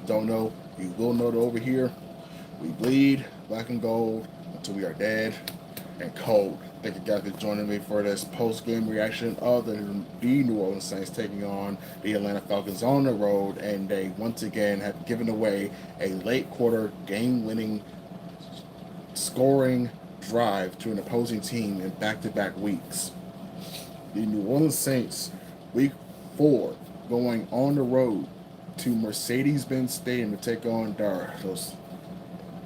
don't know, you will know that over here we bleed black and gold until we are dead and cold. Thank you guys for joining me for this post game reaction of the New Orleans Saints taking on the Atlanta Falcons on the road, and they once again have given away a late quarter game winning scoring drive to an opposing team in back to back weeks. The New Orleans Saints, week 4, going on the road to Mercedes Benz Stadium to take on those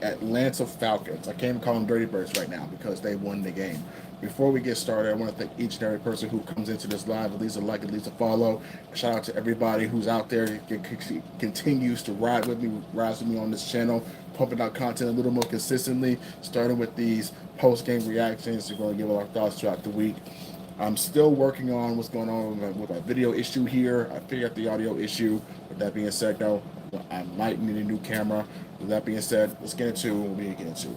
Atlanta Falcons. I can't even call them Dirty Birds right now because they won the game. Before we get started, I want to thank each and every person who comes into this live, at least a like, at least a follow. Shout out to everybody who's out there that continues to rise with me on this channel, pumping out content a little more consistently, starting with these post-game reactions. We're going to give our thoughts throughout the week. I'm still working on what's going on with our video issue here. I figured out the audio issue. With that being said, though, I might need a new camera. With that being said, let's get into what we need to get into.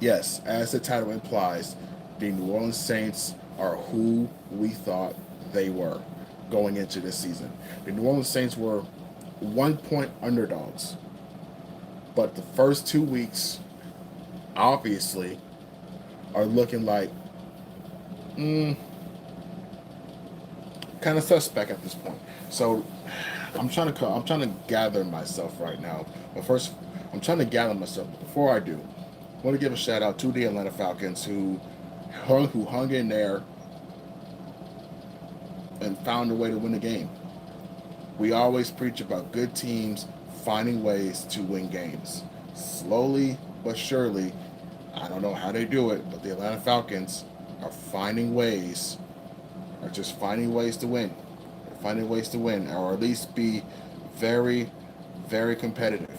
Yes, as the title implies, the New Orleans Saints are who we thought they were going into this season. The New Orleans Saints were 1-point underdogs. But the first 2 weeks, obviously, are looking like kind of suspect at this point. So I'm trying to gather myself right now. But first, I'm trying to gather myself. But before I do, I want to give a shout out to the Atlanta Falcons who hung in there and found a way to win the game. We always preach about good teams finding ways to win games. Slowly but surely, I don't know how they do it, but the Atlanta Falcons are just finding ways to win. They're finding ways to win, or at least be very, very competitive.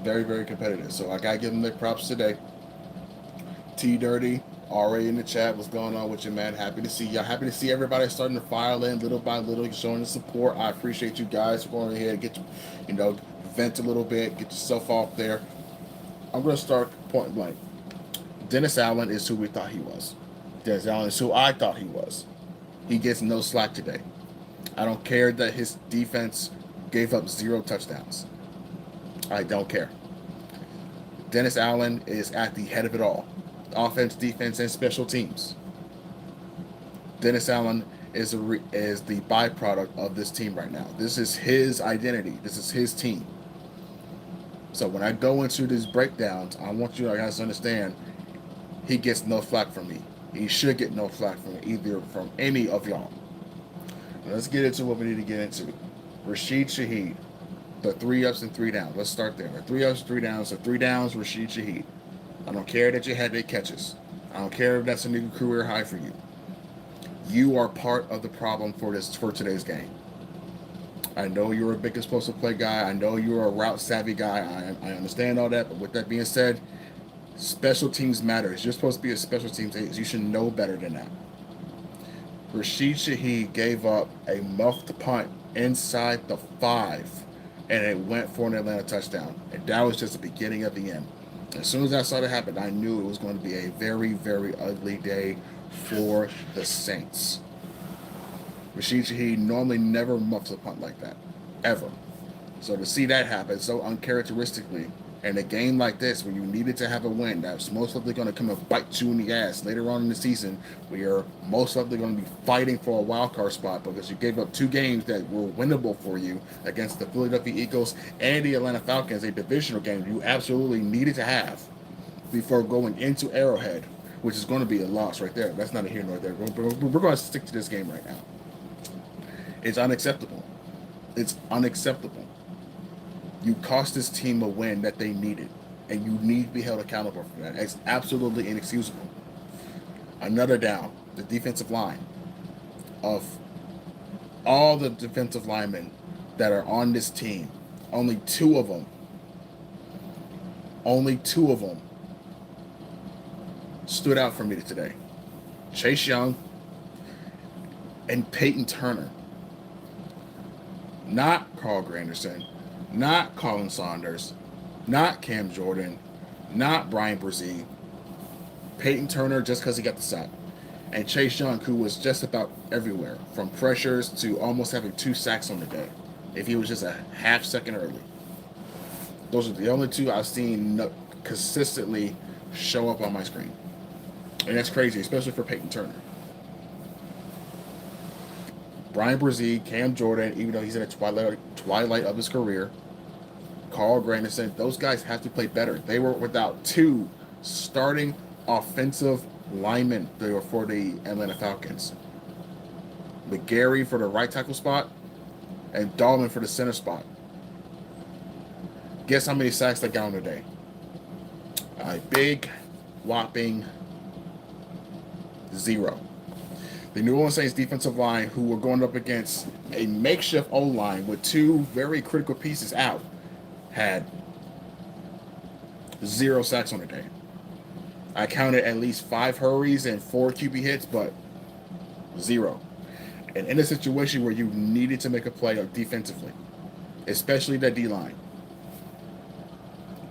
Very, very competitive. So I gotta give them their props today. T Dirty, already in the chat. What's going on with you, man? Happy to see y'all. Happy to see everybody starting to file in little by little, showing the support. I appreciate you guys for going ahead, get vent a little bit, get yourself off there. I'm gonna start point blank. Dennis Allen is who we thought he was. Dennis Allen is who I thought he was. He gets no slack today. I don't care that his defense gave up 0 touchdowns. I don't care. Dennis Allen is at the head of it all. Offense, defense, and special teams. Dennis Allen is the byproduct of this team right now. This is his identity. This is his team. So when I go into these breakdowns, I want you guys to understand he gets no flack from me. He should get no flack from either from any of y'all. Let's get into what we need to get into. Rashid Shaheed, the 3 ups and 3 downs. Let's start there. 3 ups, 3 downs. So 3 downs, Rashid Shaheed. I don't care that you had 8 catches. I don't care if that's a new career high for you. You are part of the problem for today's game. I know you're a big explosive play guy. I know you're a route savvy guy. I understand all that. But with that being said, special teams matters. You're supposed to be a special teams ace. You should know better than that. Rashid Shaheed gave up a muffed punt inside the 5, and it went for an Atlanta touchdown. And that was just the beginning of the end. As soon as I saw that happen, I knew it was going to be a very, very ugly day for the Saints. Rashid Shaheed normally never muffs a punt like that, ever. So to see that happen so uncharacteristically in a game like this, where you needed to have a win that's most likely going to come and bite you in the ass later on in the season, where you're most likely going to be fighting for a wild card spot because you gave up 2 games that were winnable for you against the Philadelphia Eagles and the Atlanta Falcons, a divisional game you absolutely needed to have before going into Arrowhead, which is going to be a loss right there. That's not a here nor there. We're going to stick to this game right now. It's unacceptable. It's unacceptable. You cost this team a win that they needed, and you need to be held accountable for that. It's absolutely inexcusable. Another down, the defensive line. Of all the defensive linemen that are on this team, only two of them stood out for me today. Chase Young and Peyton Turner. Not Carl Granderson, not Colin Saunders, not Cam Jordan, not Brian Brzee. Peyton Turner just because he got the sack. And Chase Young, who was just about everywhere, from pressures to almost having 2 sacks on the day. if he was just a half second early. Those are the only two I've seen consistently show up on my screen. And that's crazy, especially for Peyton Turner. Brian Brzee, Cam Jordan, even though he's in a twilight of his career, Carl Granderson, those guys have to play better. They were without two starting offensive linemen for the Atlanta Falcons. McGarry for the right tackle spot and Dahlman for the center spot. Guess how many sacks they got on today? A big, whopping 0. The New Orleans Saints defensive line, who were going up against a makeshift O-line with two very critical pieces out, had 0 sacks on the day. I counted at least 5 hurries and 4 QB hits, but 0. And in a situation where you needed to make a play defensively, especially the D-line,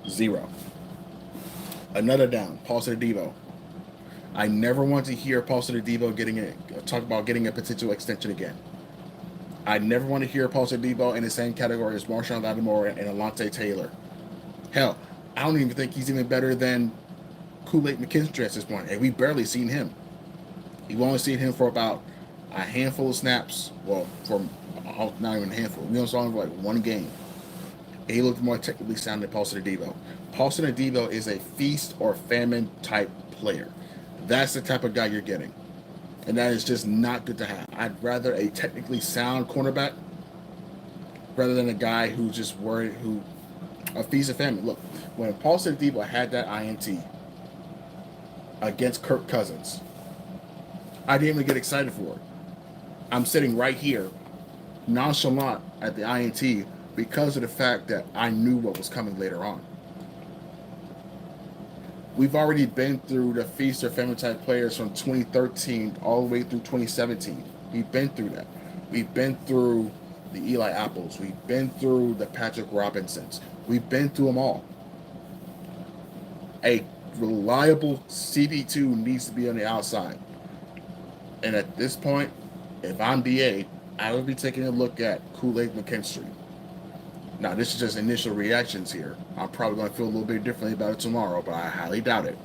0. Another down, Paulson Adebo. I never want to hear Paulson Adebo talk about getting a potential extension again. I never want to hear Paulson Adebo in the same category as Marshawn Lattimore and Alontae Taylor. Hell, I don't even think he's even better than Kool-Aid McKinstry at this point, and we've barely seen him. We've only seen him for about a handful of snaps. Well, for not even a handful. We only saw him for like 1 game. And he looked more technically sound than Paulson Adebo. Paulson Adebo is a feast or famine type player. That's the type of guy you're getting. And that is just not good to have. I'd rather a technically sound cornerback rather than a guy who's just worried, a feast or famine. Look, when Paulson Adebo had that INT against Kirk Cousins, I didn't even get excited for it. I'm sitting right here, nonchalant at the INT because of the fact that I knew what was coming later on. We've already been through the feast or famine type players from 2013 all the way through 2017. We've been through that. We've been through the Eli Apples. We've been through the Patrick Robinsons. We've been through them all. A reliable CB2 needs to be on the outside. And at this point, if I'm DA, I would be taking a look at Kool-Aid McKinstry. Now, this is just initial reactions here. I'm probably going to feel a little bit differently about it tomorrow, but I highly doubt it.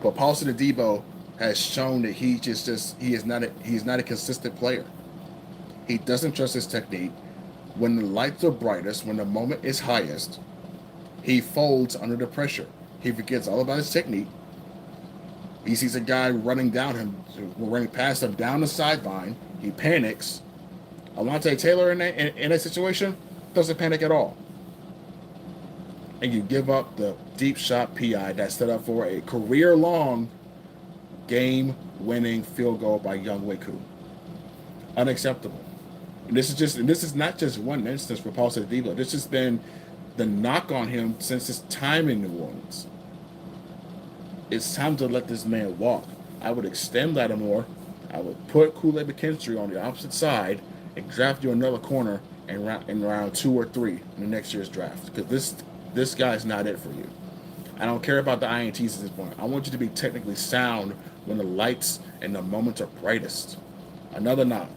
But Paulson Adebo has shown that he is not a consistent player. He doesn't trust his technique. When the lights are brightest, when the moment is highest, he folds under the pressure. He forgets all about his technique. He sees a guy running past him down the sideline. He panics. Alontae Taylor in that situation doesn't panic at all. And you give up the deep shot PI that set up for a career-long game-winning field goal by Younghoe Koo. Unacceptable. And this is not just one instance for Paulson Adebo. This has been the knock on him since his time in New Orleans. It's time to let this man walk. I would extend Lattimore. I would put Kool-Aid McKinstry on the opposite side and draft you another corner in round 2 or 3 in the next year's draft. Because this guy's not it for you. I don't care about the INTs at this point. I want you to be technically sound when the lights and the moments are brightest. Another knock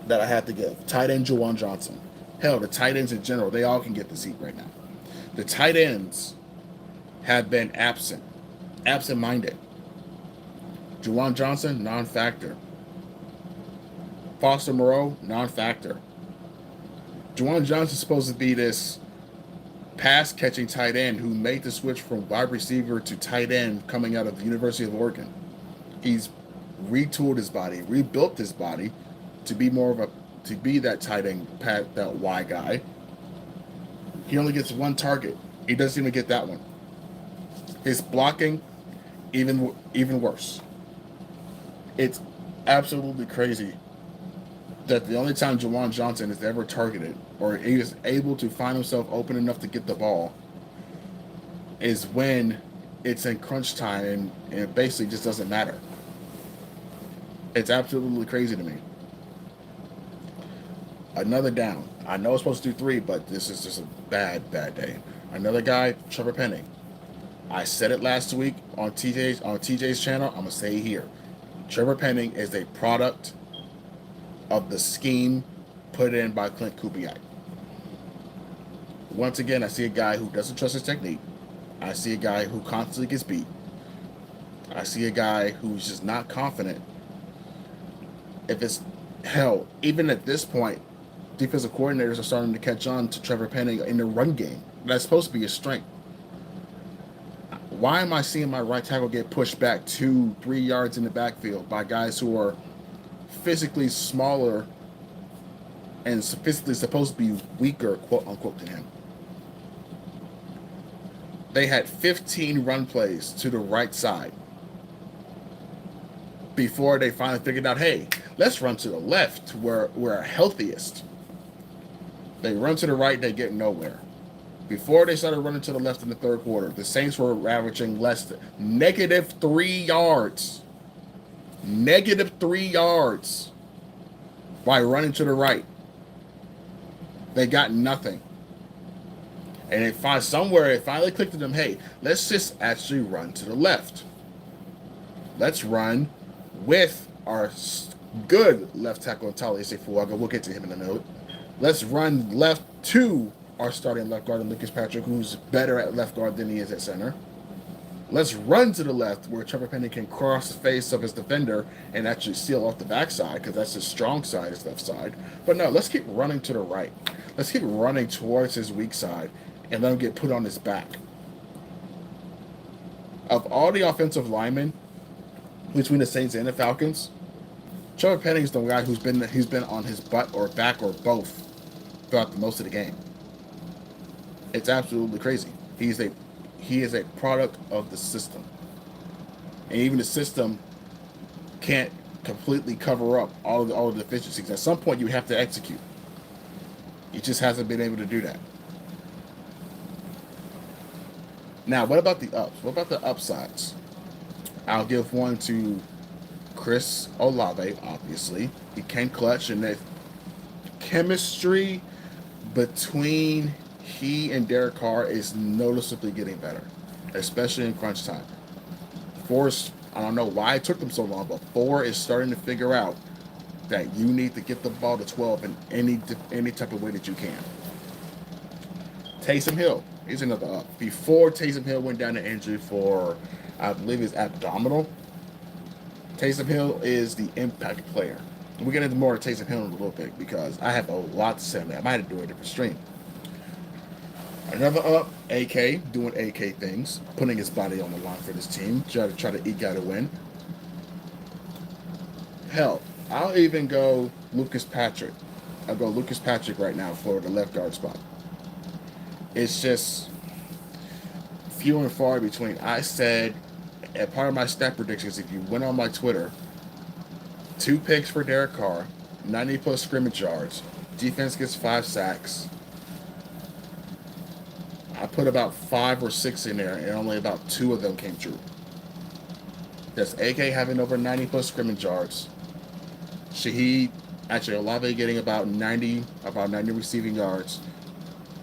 that I have to give. Tight end Juwan Johnson. Hell, the tight ends in general, they all can get the seat right now. The tight ends have been absent-minded. Juwan Johnson, non-factor. Foster Moreau, non-factor. Juwan Johnson's supposed to be this pass-catching tight end who made the switch from wide receiver to tight end coming out of the University of Oregon. He's retooled his body, rebuilt his body to be that tight end, that Y guy. He only gets one target. He doesn't even get that one. His blocking, even worse. It's absolutely crazy that the only time Juwan Johnson is ever targeted or he is able to find himself open enough to get the ball is when it's in crunch time and it basically just doesn't matter. It's absolutely crazy to me. Another down. I know it's supposed to do 3, but this is just a bad day. Another guy, Trevor Penning. I said it last week on TJ's channel. I'm going to say it here. Trevor Penning is a product of the scheme put in by Clint Kubiak. Once again, I see a guy who doesn't trust his technique. I see a guy who constantly gets beat. I see a guy who's just not confident. If it's hell, even at this point, defensive coordinators are starting to catch on to Trevor Penning in the run game. That's supposed to be his strength. Why am I seeing my right tackle get pushed back 2-3 yards in the backfield by guys who are physically smaller and physically supposed to be weaker, quote unquote, than him? They had 15 run plays to the right side before they finally figured out, hey, let's run to the left where we're healthiest. They run to the right, they get nowhere. Before they started running to the left in the third quarter, the Saints were averaging less than -3 yards. -3 yards by running to the right. They got nothing. And it finally clicked to them, hey, let's just actually run to the left. Let's run with our good left tackle, Talese Fuaga. We'll get to him in a minute. Let's run left to our starting left guard, Lucas Patrick, who's better at left guard than he is at center. Let's run to the left where Trevor Penning can cross the face of his defender and actually seal off the backside, because that's his strong side, his left side. But no, let's keep running to the right. Let's keep running towards his weak side and let him get put on his back. Of all the offensive linemen between the Saints and the Falcons, Trevor Penning's the guy who's been on his butt or back or both throughout most of the game. It's absolutely crazy. He is a product of the system, and even the system can't completely cover up all the deficiencies. At some point, you have to execute. He just hasn't been able to do that. Now, what about the ups? What about the upsides? I'll give one to Chris Olave, obviously. He came clutch, and the chemistry between he and Derek Carr is noticeably getting better, especially in crunch time. I don't know why it took them so long, but 4 is starting to figure out that you need to get the ball to 12 in any type of way that you can. Taysom Hill is another up. Before Taysom Hill went down to injury for, I believe it's abdominal, Taysom Hill is the impact player. We'll get into more of Taysom Hill in a little bit because I have a lot to say on that. I might have to do a different stream. Another up, AK, doing AK things, putting his body on the line for this team, try to eke out a win. Hell, I'll even go Lucas Patrick. I'll go Lucas Patrick right now for the left guard spot. It's just few and far between. I said, at part of my stat predictions, if you went on my Twitter, 2 picks for Derek Carr, 90+ scrimmage yards, defense gets 5 sacks. I put about 5 or 6 in there, and only about 2 of them came true. That's AK having over 90+ scrimmage yards. Olave getting about 90 receiving yards,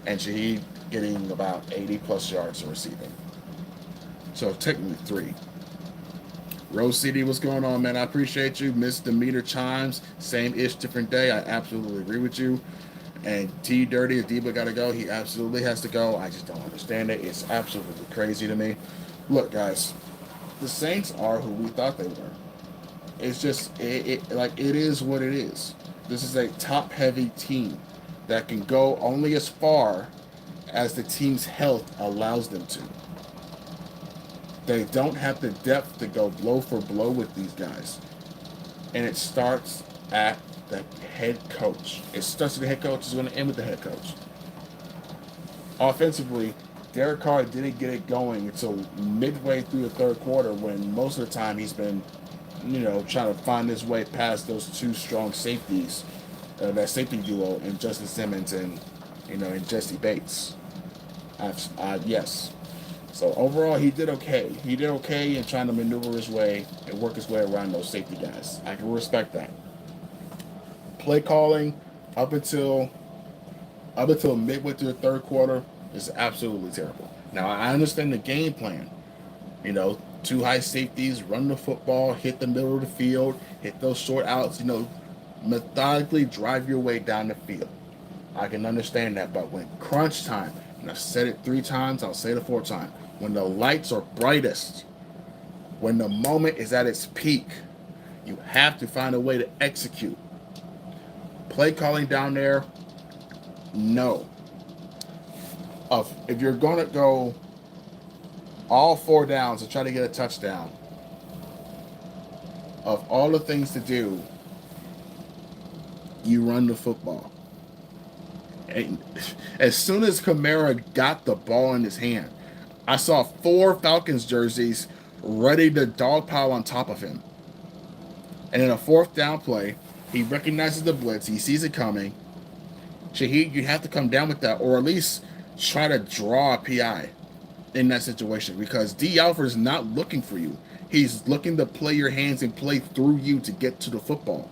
and Shaheed getting about 80+ yards receiving. So technically 3. Rose City, what's going on, man? I appreciate you. Missed the meter chimes. Same-ish, different day. I absolutely agree with you. And T Dirty, if Debo got to go, he absolutely has to go. I just don't understand it. It's absolutely crazy to me. Look, guys, the Saints are who we thought they were. It's just, it is what it is. This is a top-heavy team that can go only as far as the team's health allows them to. They don't have the depth to go blow for blow with these guys. And it starts at the head coach. It starts with the head coach. It's going to end with the head coach. Offensively, Derek Carr didn't get it going until midway through the third quarter, when most of the time he's been, trying to find his way past those 2 strong safeties, that safety duo in Justin Simmons and Jesse Bates. Yes. So overall, he did okay. He did okay in trying to maneuver his way and work his way around those safety guys. I can respect that. Play calling up until midway through the third quarter is absolutely terrible. Now, I understand the game plan. 2 high safeties, run the football, hit the middle of the field, hit those short outs, methodically drive your way down the field. I can understand that, but when crunch time, and I've said it 3 times, I'll say it a 4th time, when the lights are brightest, when the moment is at its peak, you have to find a way to execute. Play calling down there, no. If you're going to go all 4 downs and try to get a touchdown, of all the things to do, you run the football. And as soon as Kamara got the ball in his hand, I saw 4 Falcons jerseys ready to dogpile on top of him. And in a 4th down play, he recognizes the blitz. He sees it coming. Shaheed, you have to come down with that, or at least try to draw a PI in that situation, because D. Alford is not looking for you. He's looking to play your hands and play through you to get to the football.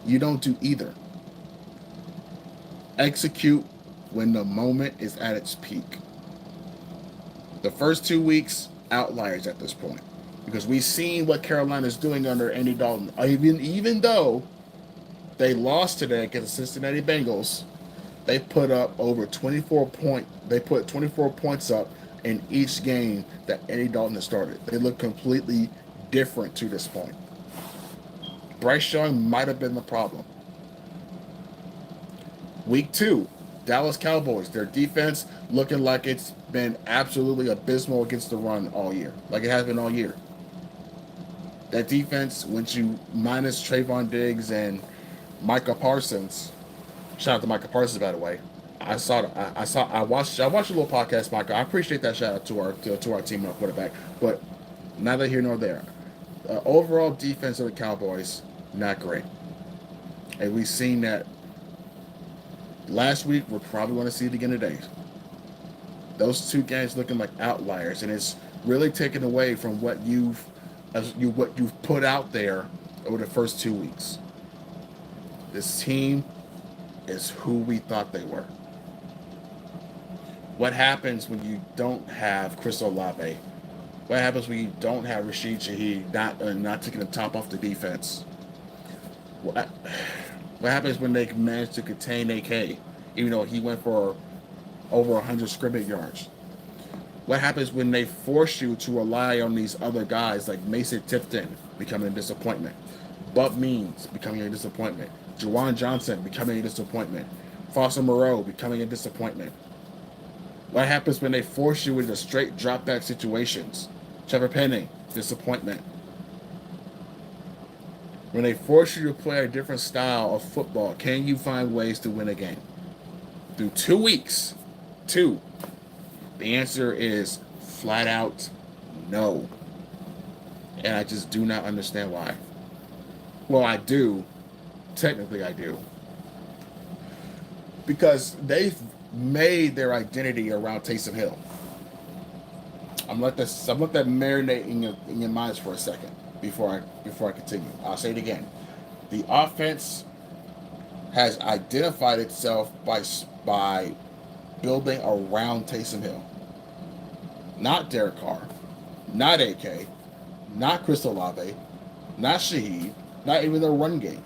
You don't do either. Execute when the moment is at its peak. The first 2 weeks, outliers at this point, because we've seen what Carolina's doing under Andy Dalton. Even though they lost today against the Cincinnati Bengals, they put up over 24 points up in each game that Andy Dalton has started. They look completely different to this point. Bryce Young might have been the problem. Week 2, Dallas Cowboys. Their defense looking like it's been absolutely abysmal against the run all year, like it has been all year. That defense, once you minus Trayvon Diggs and Micah Parsons, shout out to Micah Parsons, by the way. I watched your little podcast, Micah. I appreciate that shout out to our team and our quarterback. But neither here nor there. Overall defense of the Cowboys, not great. And we've seen that last week. We're probably going to see it again today. Those 2 games looking like outliers, and it's really taken away from what you've put out there over the first 2 weeks. This team is who we thought they were. What happens when you don't have Chris Olave? What happens when you don't have Rashid Shaheed not taking the top off the defense? What happens when they manage to contain AK, even though he went for over 100 scrimmage yards? What happens when they force you to rely on these other guys like Mason Tipton becoming a disappointment, Bub Means becoming a disappointment, Juwan Johnson becoming a disappointment, Foster Moreau becoming a disappointment? What happens when they force you into straight drop back situations? Trevor Penning, disappointment. When they force you to play a different style of football, can you find ways to win a game? Through 2 weeks, the answer is flat out no. And I just do not understand why. Well, I do. Technically, I do. Because they've made their identity around Taysom Hill. I'm let that marinate in your minds for a second before I continue. I'll say it again. The offense has identified itself by building around Taysom Hill. Not Derek Carr, not AK, not Chris Olave, not Shaheed, not even their run game.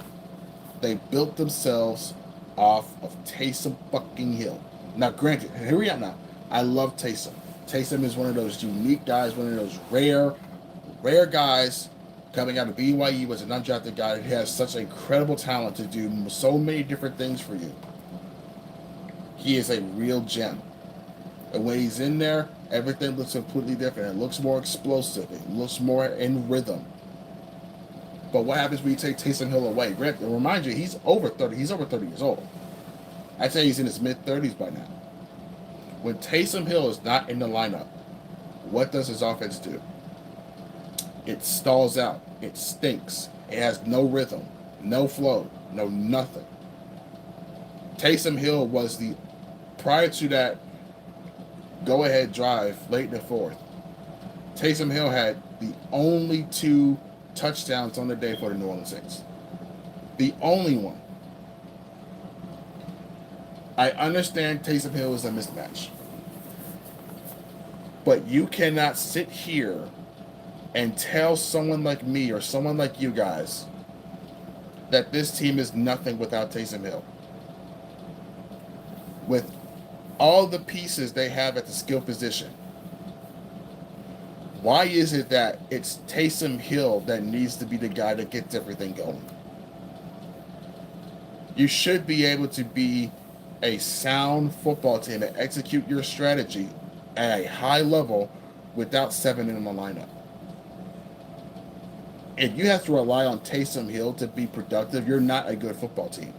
They built themselves off of Taysom fucking Hill. Now, granted, here we are now. I love Taysom. Taysom is one of those unique guys, one of those rare guys coming out of BYU as an undrafted guy who has such incredible talent to do so many different things for you. He is a real gem. And when he's in there, everything looks completely different. It looks more explosive. It looks more in rhythm. But what happens when you take Taysom Hill away? Remind you, he's over 30. He's over 30 years old. I'd say he's in his mid-30s by now. When Taysom Hill is not in the lineup, what does his offense do? It stalls out. It stinks. It has no rhythm, no flow, no nothing. Taysom Hill was prior to that go-ahead drive late in the 4th, Taysom Hill had the only 2 touchdowns on the day for the New Orleans Saints. The only one. I understand Taysom Hill is a mismatch. But you cannot sit here and tell someone like me or someone like you guys that this team is nothing without Taysom Hill. With all the pieces they have at the skill position, why is it that it's Taysom Hill that needs to be the guy that gets everything going? You should be able to be a sound football team and execute your strategy at a high level without 7 in the lineup. If you have to rely on Taysom Hill to be productive, you're not a good football team.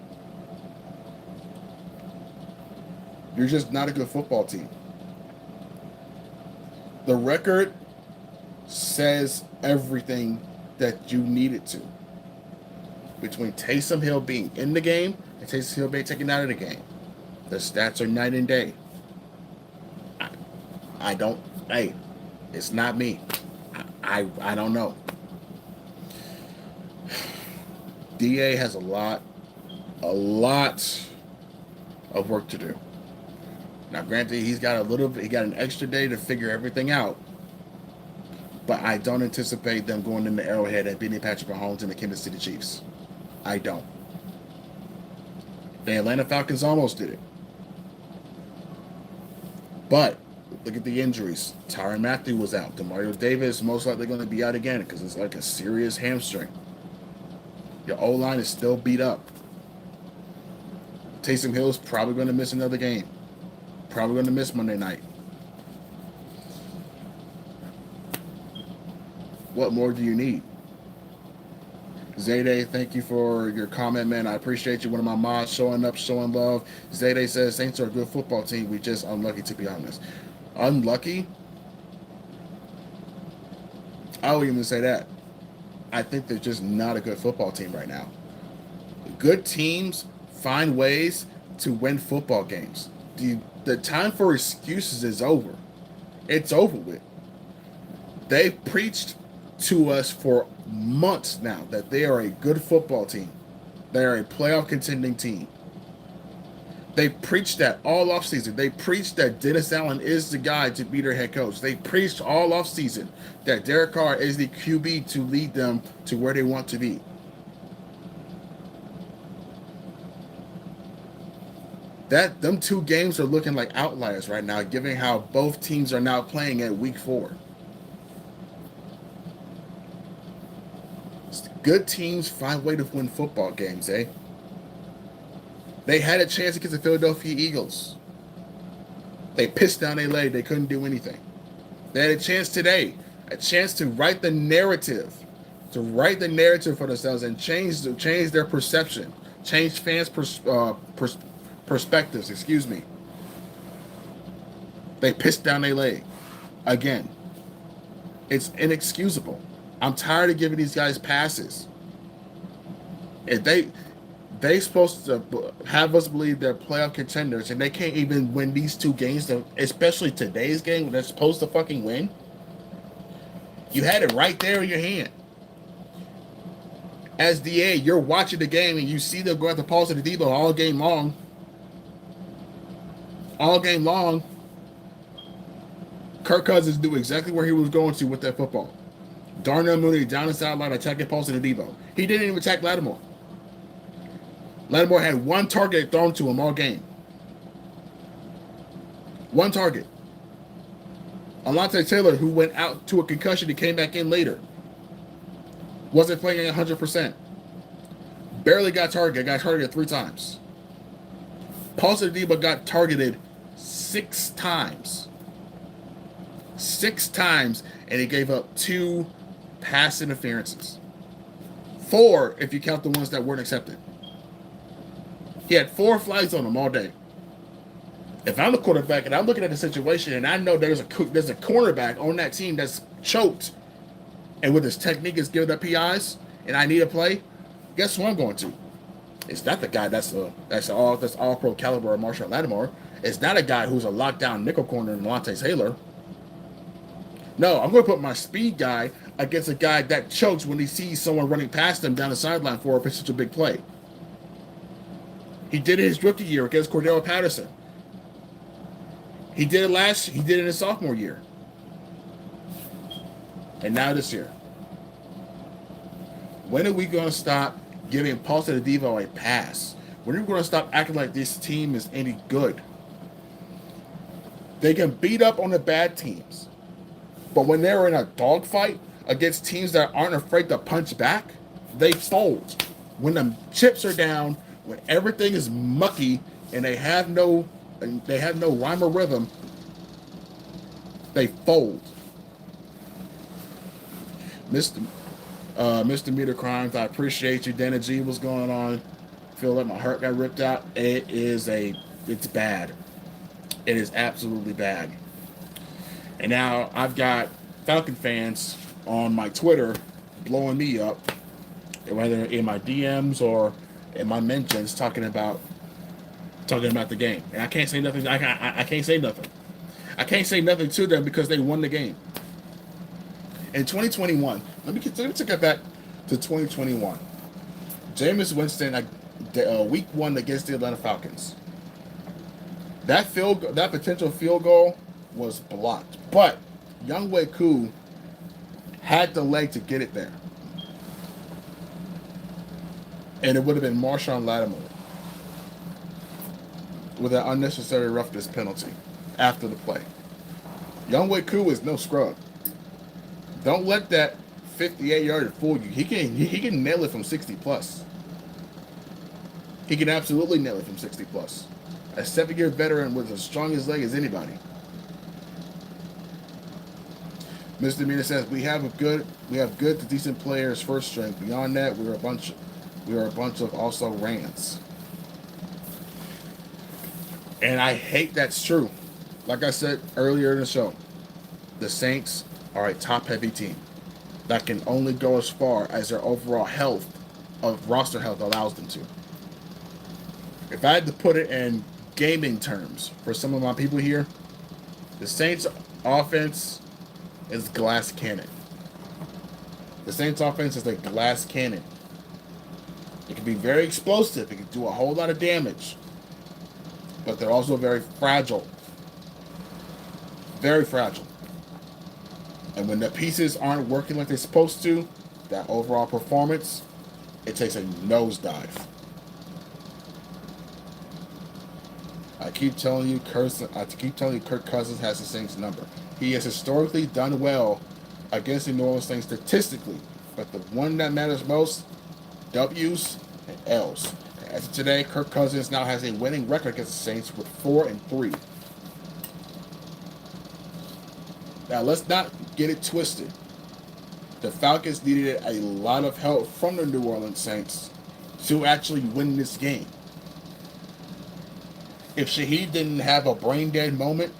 You're just not a good football team. The record says everything that you need it to. Between Taysom Hill being in the game and Taysom Hill being taken out of the game, the stats are night and day. It's not me. I don't know. DA has a lot of work to do. Now, granted, he got an extra day to figure everything out, but I don't anticipate them going into Arrowhead and beating Patrick Mahomes and the Kansas City Chiefs. I don't. The Atlanta Falcons almost did it. But look at the injuries. Tyrann Mathieu was out. Demario Davis is most likely going to be out again because it's like a serious hamstring. Your O-line is still beat up. Taysom Hill is probably going to miss another game. Probably going to miss Monday night. What more do you need? Zayday, thank you for your comment, man. I appreciate you. One of my mods showing up, showing love. Zayday says, Saints are a good football team. We just unlucky, to be honest. Unlucky? I would even say that. I think they're just not a good football team right now. Good teams find ways to win football games. The time for excuses is over. It's over with. They've preached to us for months now that they are a good football team. They are a playoff contending team. They preached that all offseason. They preached that Dennis Allen is the guy to be their head coach. They preached all offseason that Derek Carr is the QB to lead them to where they want to be. Them two games are looking like outliers right now, given how both teams are now playing at week 4. Good teams find a way to win football games, eh? They had a chance against the Philadelphia Eagles. They pissed down their leg. They couldn't do anything. They had a chance today, a chance to write the narrative for themselves and change their perception, change fans' perspectives. Excuse me. They pissed down their leg again. It's inexcusable. I'm tired of giving these guys passes. If they supposed to have us believe they're playoff contenders, and they can't even win these 2 games, especially today's game, they're supposed to fucking win. You had it right there in your hand. As DA, you're watching the game and you see them go at the pulse of the Debo all game long. All game long. Kirk Cousins knew exactly where he was going to with that football. Darnell Mooney down the sideline attacking Paulson and Debo. He didn't even attack Lattimore. Lattimore had 1 target thrown to him all game. 1 target. Alontae Taylor, who went out to a concussion and came back in later, wasn't playing at 100%. Barely got targeted. Got targeted 3 times. Paulson and Debo got targeted 6 times. 6 times, and he gave up 2 pass interferences. 4 if you count the ones that weren't accepted. He had 4 flags on him all day. If I'm the quarterback and I'm looking at the situation and I know there's a cornerback on that team that's choked and with his technique is giving up PIs and I need a play, guess who I'm going to? It's not the guy that's all pro caliber of Marshall Lattimore. It's not a guy who's a lockdown nickel corner in Alontae Taylor. No, I'm going to put my speed guy against a guy that chokes when he sees someone running past him down the sideline for a potential big play. He did it his rookie year against Cordell Patterson. He did it in his sophomore year. And now this year. When are we going to stop giving Paul Devo a pass. When are you going to stop acting like this team is any good? They can beat up on the bad teams, but when they're in a dogfight against teams that aren't afraid to punch back, they fold. When the chips are down, when everything is mucky and they have no rhyme or rhythm, they fold. Mr. Meter Crimes, I appreciate you. Dana G, what's going on? Feel like my heart got ripped out. It's bad. It is absolutely bad. And now I've got Falcon fans on my Twitter blowing me up, whether in my DMs or in my mentions, talking about the game. And I can't say nothing. I can't say nothing. I can't say nothing to them because they won the game. In 2021, let me take it back to 2021. Jameis Winston, week 1 against the Atlanta Falcons. That potential field goal was blocked, but Younghoe Koo had the leg to get it there, and it would have been Marshawn Lattimore with an unnecessary roughness penalty after the play. Younghoe Koo is no scrub. Don't let that 58-yarder fool you. He can nail it from 60 plus. He can absolutely nail it from 60 plus. A 7-year veteran with as strong his leg as anybody. Mr. Mina says we have good to decent players first string. Beyond that, we are a bunch of also rants. And I hate that's true. Like I said earlier in the show, the Saints are a top-heavy team that can only go as far as their overall health of roster health allows them to. If I had to put it in gaming terms for some of my people here, the Saints offense is glass cannon. The Saints offense is a glass cannon. It can be very explosive. It can do a whole lot of damage. But they're also very fragile. Very fragile. And when the pieces aren't working like they're supposed to, that overall performance, it takes a nosedive. I keep telling you, Kirk Cousins has the Saints number. He has historically done well against the New Orleans Saints statistically, but the one that matters most, W's and L's. As of today, Kirk Cousins now has a winning record against the Saints with 4-3. Now, let's not get it twisted. The Falcons needed a lot of help from the New Orleans Saints to actually win this game. If Shaheed didn't have a brain-dead moment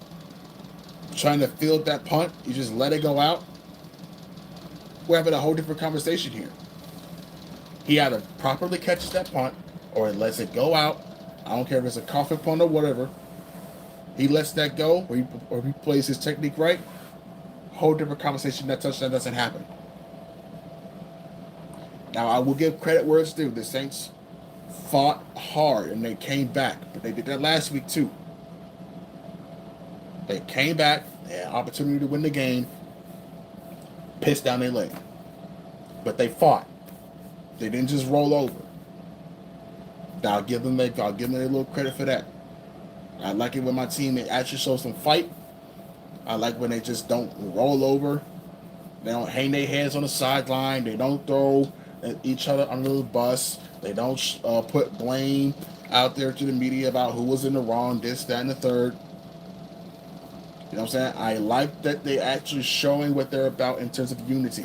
trying to field that punt, you just let it go out, we're having a whole different conversation here. He either properly catches that punt or he lets it go out. I don't care if it's a coffin punt or whatever. He lets that go or he plays his technique right. Whole different conversation. That touchdown doesn't happen. Now, I will give credit where it's due. The Saints fought hard and they came back, but they did that last week too. They came back, they had an opportunity to win the game, pissed down their leg. But they fought. They didn't just roll over. Now, I'll give them a little credit for that. I like it when my team actually shows some fight. I like when they just don't roll over. They don't hang their heads on the sideline. They don't throw each other under the bus. They don't put blame out there to the media about who was in the wrong, this, that, and the third. You know what I'm saying? I like that they actually showing what they're about in terms of unity.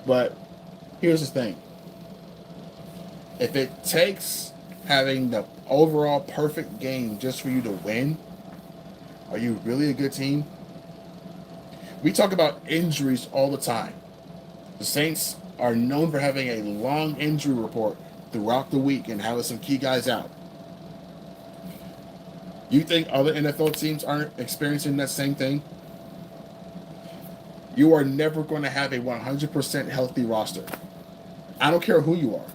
But here's the thing. If it takes having the overall perfect game just for you to win, are you really a good team? We talk about injuries all the time. The Saints are known for having a long injury report throughout the week and having some key guys out. You think other NFL teams aren't experiencing that same thing? You are never going to have a 100% healthy roster. I don't care who you are.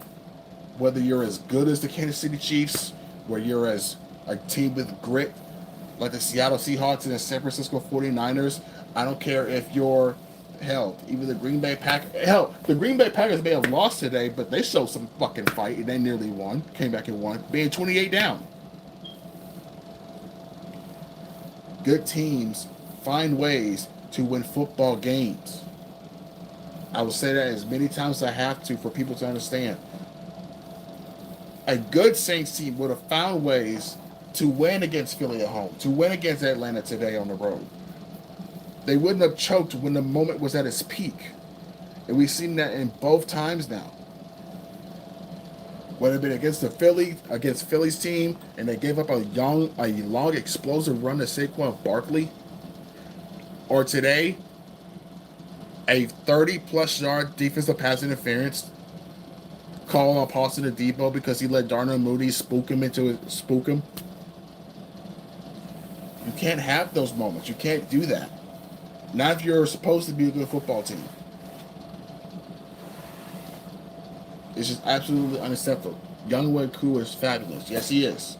Whether you're as good as the Kansas City Chiefs, where you're as a team with grit, like the Seattle Seahawks and the San Francisco 49ers. I don't care if you're Hell, even the Green Bay Packers. Hell, the Green Bay Packers may have lost today, but they showed some fucking fight and they nearly won. Came back and won, being 28 down. Good teams find ways to win football games. I will say that as many times as I have to for people to understand. A good Saints team would have found ways to win against Philly at home, to win against Atlanta today on the road. They wouldn't have choked when the moment was at its peak. And we've seen that in both times now. Whether it been against Philly's team, and they gave up a long, explosive run to Saquon Barkley, or today, a 30-plus yard defensive pass interference call on Paulson Adebo because he let Darnell Mooney spook him. You can't have those moments. You can't do that. Not if you're supposed to be a good football team. It's just absolutely unacceptable. Younghoe Koo is fabulous. Yes, he is.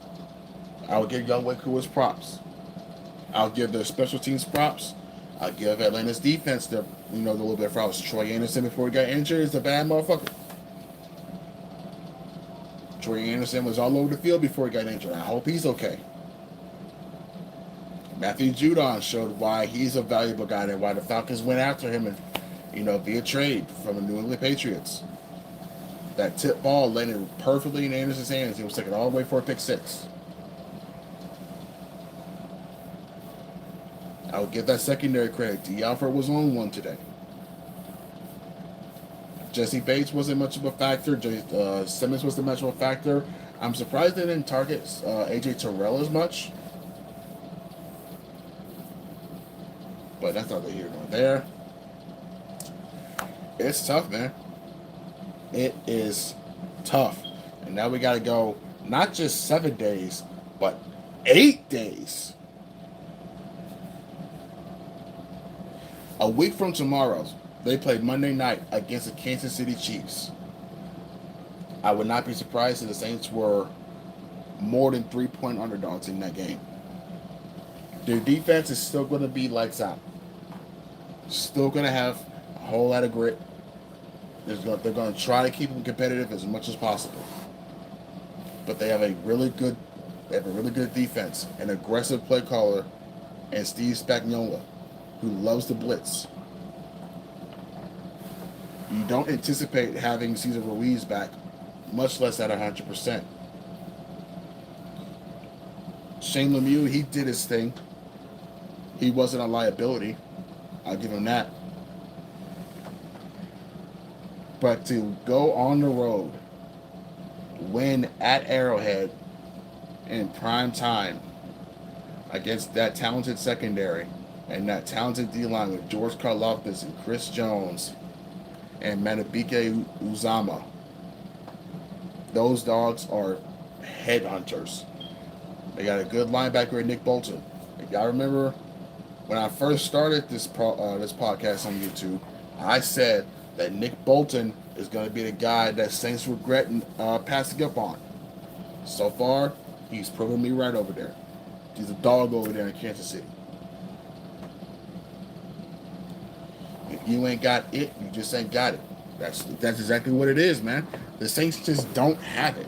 I will give Younghoe Koo his props. I'll give their special teams props. I'll give Atlanta's defense the little bit of props. Troy Anderson, before he got injured, is a bad motherfucker. Troy Anderson was all over the field before he got injured. I hope he's okay. Matthew Judon showed why he's a valuable guy and why the Falcons went after him and, via trade from the New England Patriots. That tip ball landed perfectly in Anderson's hands. He was taken all the way for a pick six. I would give that secondary credit. D. Alford was on one today. Jesse Bates wasn't much of a factor. Simmons wasn't much of a factor. I'm surprised they didn't target A.J. Terrell as much. But that's not here nor there. It's tough, man. It is tough. And now we got to go not just 7 days, but 8 days. A week from tomorrow, they play Monday night against the Kansas City Chiefs. I would not be surprised if the Saints were more than 3-point underdogs in that game. Their defense is still going to be lights out. Still going to have a whole lot of grit. They're going to try to keep them competitive as much as possible. But they have a really good defense, an aggressive play caller, and Steve Spagnuolo, who loves the blitz. You don't anticipate having Cesar Ruiz back, much less at 100%. Shane Lemieux, he did his thing. He wasn't a liability. I'll give him that. But to go on the road, win at Arrowhead in prime time against that talented secondary and that talented D-line with George Karlaftis and Chris Jones and Manabike Uzama, those dogs are headhunters. They got a good linebacker in Nick Bolton. If y'all remember when I first started this podcast on YouTube, I said that Nick Bolton is going to be the guy that Saints regret passing up on. So far, he's proven me right over there. He's a dog over there in Kansas City. If you ain't got it, you just ain't got it. That's exactly what it is, man. The Saints just don't have it.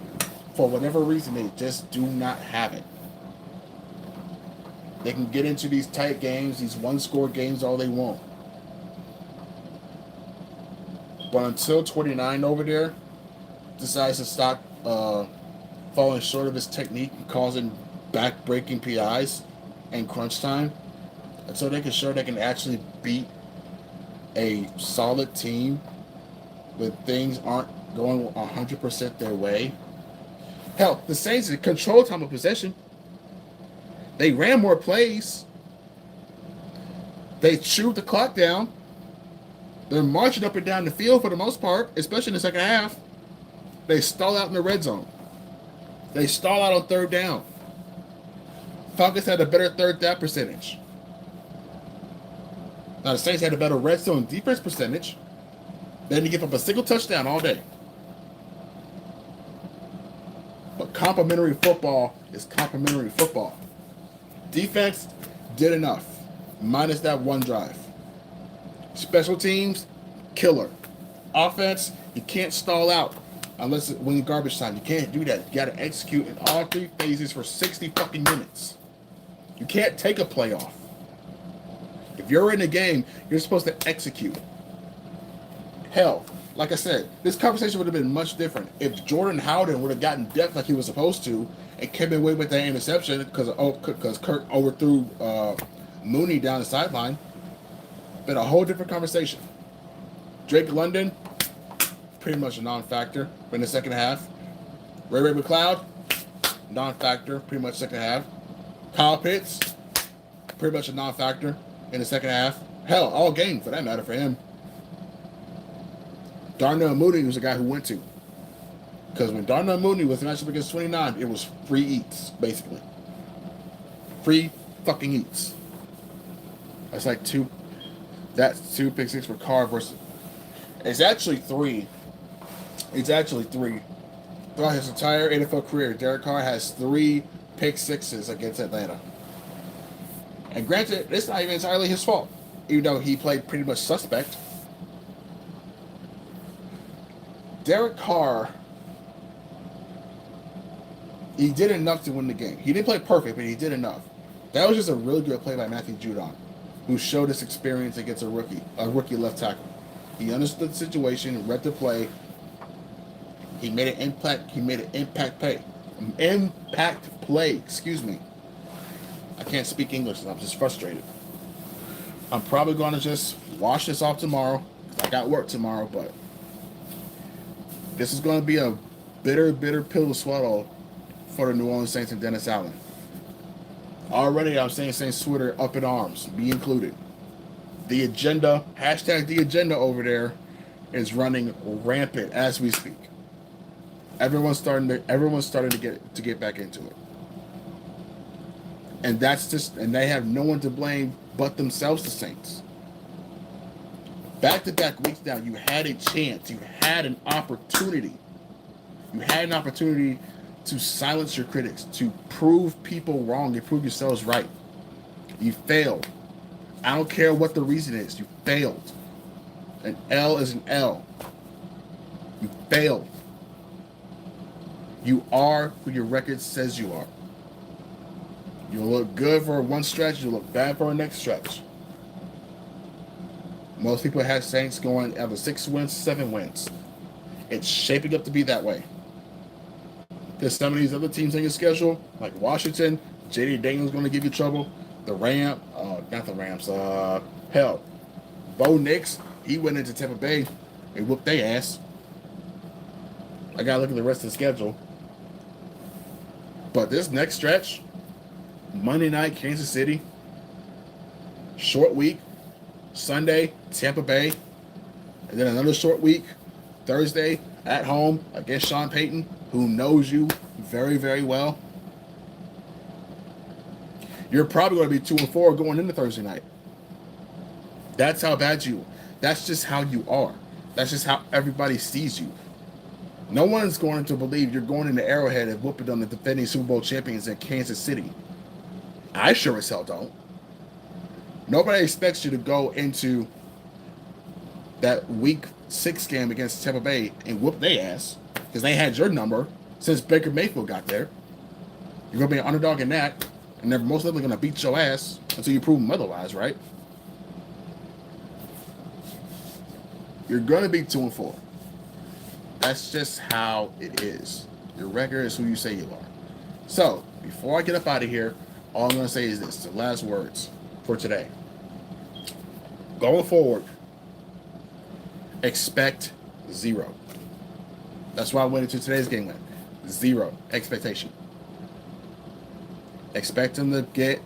For whatever reason, they just do not have it. They can get into these tight games, these one-score games all they want. But until 29 over there decides to stop falling short of his technique and causing back-breaking PIs and crunch time, until they can show they can actually beat a solid team when things aren't going 100% their way. Hell, the Saints controlled time of possession. They ran more plays. They chewed the clock down. They're marching up and down the field for the most part, especially in the second half. They stall out in the red zone. They stall out on third down. Falcons had a better third down percentage. Now, the Saints had a better red zone defense percentage. They didn't give up a single touchdown all day. But complimentary football is complimentary football. Defense did enough, minus that one drive. Special teams, killer. Offense, you can't stall out unless when you garbage time. You can't do that. You got to execute in all three phases for 60 fucking minutes. You can't take a play off. If you're in the game, you're supposed to execute. Hell, like I said, this conversation would have been much different if Jordan Howden would have gotten depth like he was supposed to and kept away with that interception because Kirk overthrew Mooney down the sideline. Been a whole different conversation. Drake London, pretty much a non-factor in the second half. Ray McCloud, non-factor, pretty much second half. Kyle Pitts, pretty much a non-factor in the second half. Hell, all game for that matter for him. Darnell Mooney was the guy who went to. Because when Darnell Mooney was matched up against 29, it was free eats, basically. Free fucking eats. That's like two pick six for Carr versus. It's actually three. Throughout his entire NFL career, Derek Carr has 3 pick sixes against Atlanta. And granted, it's not even entirely his fault, even though he played pretty much suspect. Derek Carr, he did enough to win the game. He didn't play perfect, but he did enough. That was just a really good play by Matthew Judon, who showed his experience against a rookie left tackle. He understood the situation, read the play. He made an impact play. Excuse me. I can't speak English, and I'm just frustrated. I'm probably going to just wash this off tomorrow. I got work tomorrow, but this is going to be a bitter pill to swallow for the New Orleans Saints and Dennis Allen. Already, I'm saying Saints Twitter up in arms. Be included. The agenda, #the agenda over there, is running rampant as we speak. Everyone's starting to get back into it. And they have no one to blame but themselves, the Saints. Back-to-back weeks now, you had a chance. You had an opportunity. You had an opportunity to silence your critics, to prove people wrong and prove yourselves right. You failed. I don't care what the reason is. You failed. An L is an L. You failed. You are who your record says you are. You'll look good for one stretch. You'll look bad for the next stretch. Most people have Saints going either 6 wins, 7 wins. It's shaping up to be that way. There's some of these other teams on your schedule, like Washington. J.D. Daniels going to give you trouble. Hell, Bo Nix, he went into Tampa Bay and whooped their ass. I got to look at the rest of the schedule. But this next stretch, Monday night, Kansas City, short week, Sunday, Tampa Bay, and then another short week, Thursday, at home against Sean Payton, who knows you very, very well. You're probably going to be 2-4 going into Thursday night. That's how bad that's just how you are. That's just how everybody sees you. No one's going to believe you're going into Arrowhead and whooping on the defending Super Bowl champions in Kansas City. I sure as hell don't. Nobody expects you to go into that week 6 game against Tampa Bay and whoop their ass because they had your number since Baker Mayfield got there. You're going to be an underdog in that, and they're most likely going to beat your ass until you prove them otherwise, right? You're going to be 2-4. That's just how it is. Your record is who you say you are. So, before I get up out of here, all I'm going to say is this, the last words for today. Going forward, expect 0. That's why I went into today's game with 0 expectation. Expect them to get,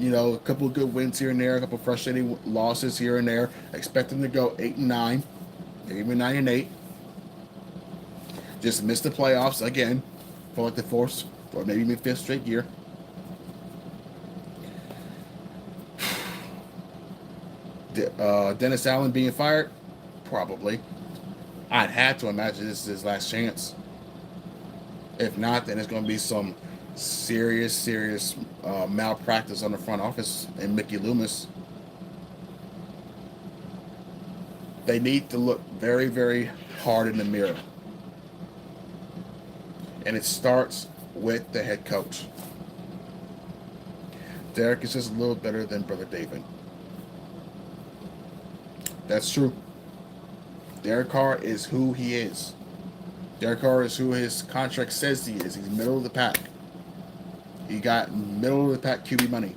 a couple of good wins here and there, a couple of frustrating losses here and there. Expect them to go 8-9, maybe even 9-8. Just miss the playoffs again for like the 4th or maybe even 5th straight year. Dennis Allen being fired? Probably. I'd have to imagine this is his last chance. If not, then it's going to be some serious malpractice on the front office and Mickey Loomis. They need to look very, very hard in the mirror. And it starts with the head coach. Derek is just a little better than Brother David. That's true. Derek Carr is who he is. Derek Carr is who his contract says he is. He's middle of the pack. He got middle of the pack QB money.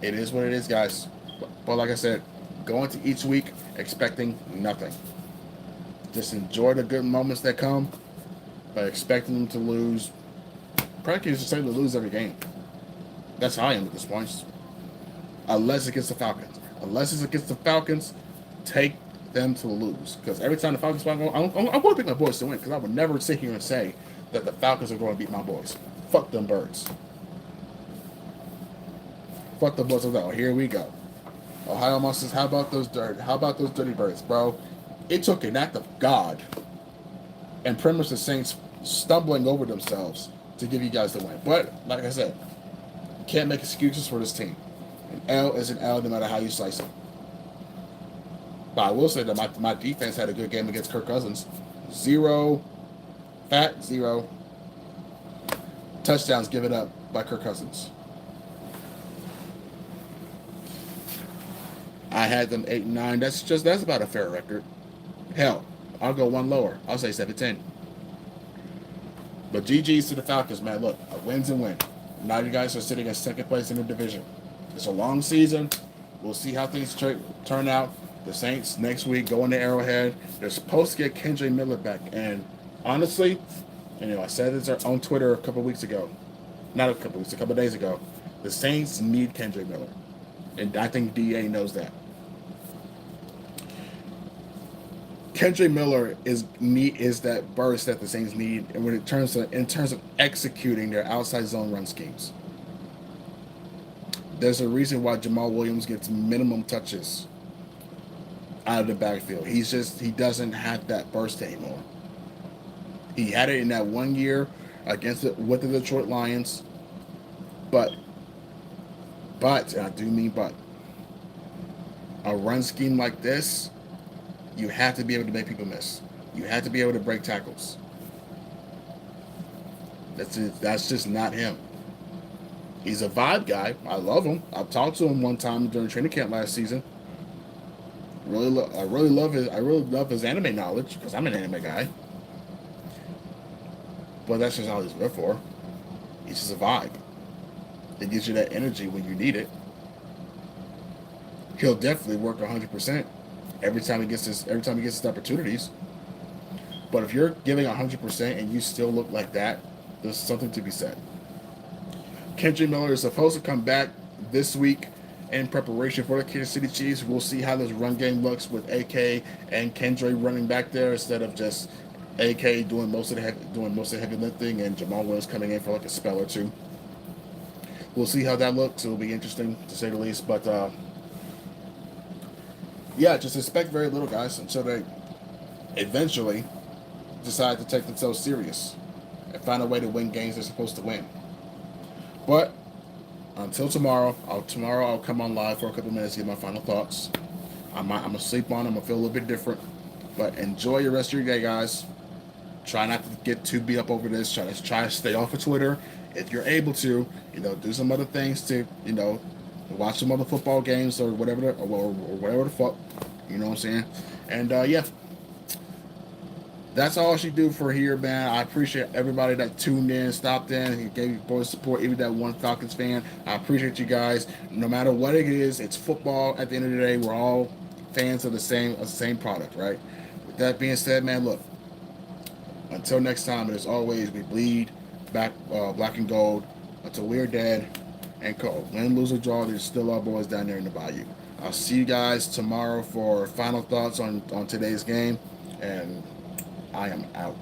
It is what it is, guys. But like I said, go into each week expecting nothing. Just enjoy the good moments that come, but expecting them to lose. Practically just say to lose every game. That's how I am at this point. Unless it's against the Falcons. Unless it's against the Falcons, take them to lose. Because every time the Falcons play, I'm going to pick my boys to win. Because I would never sit here and say that the Falcons are going to beat my boys. Fuck them birds. Fuck the boys. Oh, here we go. Ohio Monsters, how about those dirty birds, bro? It took an act of God and pretty much the Saints stumbling over themselves to give you guys the win. But like I said, you can't make excuses for this team. An L is an L no matter how you slice it. But I will say that my defense had a good game against Kirk Cousins. 0 touchdowns given up by Kirk Cousins. I had them 8-9. That's about a fair record. Hell, I'll go one lower. I'll say 7-10. But GG's to the Falcons, man. Look, a win's a win. Now you guys are sitting in second place in the division. It's a long season. We'll see how things turn out. The Saints next week go into Arrowhead. They're supposed to get Kendre Miller back. And honestly, I said this on Twitter a couple days ago. The Saints need Kendre Miller. And I think DA knows that. Kendre Miller is that burst that the Saints need, and when in terms of executing their outside zone run schemes. There's a reason why Jamal Williams gets minimum touches out of the backfield. He doesn't have that burst anymore. He had it in that 1 year with the Detroit Lions, but and I do mean but, a run scheme like this, you have to be able to make people miss. You have to be able to break tackles. That's just not him. He's a vibe guy. I love him. I've talked to him one time during training camp last season. I really love his anime knowledge because I'm an anime guy. But that's just all he's good for. He's just a vibe. It gives you that energy when you need it. He'll definitely work 100% every time he gets his opportunities. But if you're giving 100% and you still look like that, there's something to be said. Kendre Miller is supposed to come back this week in preparation for the Kansas City Chiefs. We'll see how this run game looks with AK and Kendre running back there instead of just AK doing most of the heavy lifting and Jamal Williams coming in for like a spell or two. We'll see how that looks. It'll be interesting to say the least. But just expect very little, guys, until they eventually decide to take themselves serious and find a way to win games they're supposed to win. But until tomorrow, I'll come on live for a couple minutes to get my final thoughts. I'm gonna sleep on them. I'm gonna feel a little bit different. But enjoy your rest of your day, guys. Try not to get too beat up over this. Try to stay off of Twitter. If you're able to, do some other things to, watch some other football games or whatever, or whatever the fuck. You know what I'm saying? And that's all I should do for here, man. I appreciate everybody that tuned in, stopped in, and gave you boys support, even that one Falcons fan. I appreciate you guys. No matter what it is, it's football. At the end of the day, we're all fans of the same product, right? With that being said, man, look. Until next time, and as always, we bleed back black and gold until we're dead and cold. Win, lose, or draw, there's still our boys down there in the bayou. I'll see you guys tomorrow for final thoughts on today's game, and I am out.